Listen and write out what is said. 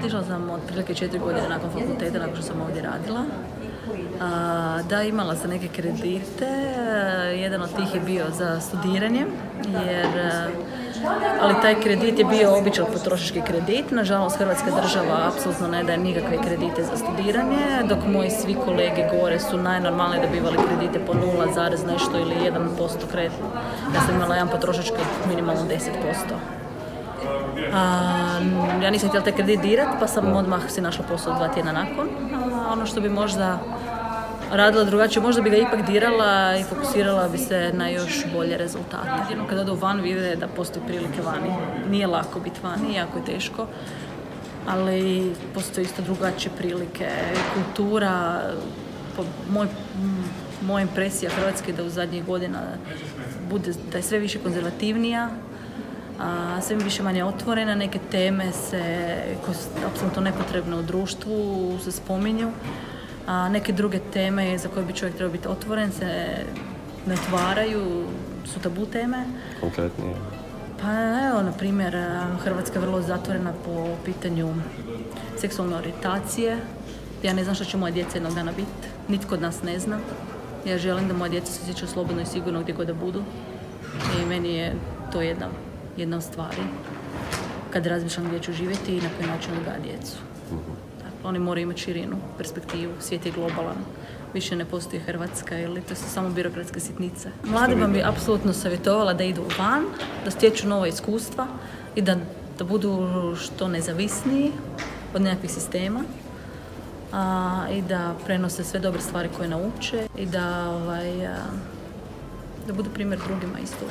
Otišla sam otprilike 4 godine nakon fakulteta, nakon što sam ovdje radila. Da, imala sam neke kredite, jedan od tih je bio za studiranje, ali taj kredit je bio običan potrošački kredit. Nažalost, Hrvatska država apsolutno ne daje nikakve kredite za studiranje, dok moji svi kolege gore su najnormalnije dobivali kredite po 0, nešto ili 1% kredita. Ja sam imala jedan potrošački minimalno 10%. Ja nisam htjela taj kredit dirat, pa sam odmah si našla posao 2 tjedna nakon. Ono što bi možda radila drugačije, možda bi ga ipak dirala i fokusirala bi se na još bolje rezultate. Jednom kada odu van vide da postoji prilike vani. Nije lako biti vani, jako je teško, ali postoji isto drugačije prilike. Kultura, moja impresija Hrvatske da u zadnjih godina bude da je sve više konzervativnija, sve više manje otvorena, neke teme koje su apsolutno nepotrebne u društvu se spominju, a neke druge teme za koje bi čovjek trebao biti otvoren se ne otvaraju, su tabu teme. Konkretnije? Pa evo, na primjer, Hrvatska je vrlo zatvorena po pitanju seksualne orijentacije. Ja ne znam što će moja djeca jednog dana biti, nitko od nas ne zna. Ja želim da moja djeca se osjećaju slobodno i sigurno gdje god da budu i meni je to jedna od stvari kad razmišljam gdje ću živjeti i na koji način odgajati djecu. Dakle, oni moraju imati širinu, perspektivu, svijet je globalan, više ne postoji Hrvatska ili to su samo birokratske sitnice. Mladima bi apsolutno savjetovala da idu van, da stječu nova iskustva i da budu što nezavisniji od nekakvih sistema i da prenose sve dobre stvari koje nauče i da budu primjer drugima isto.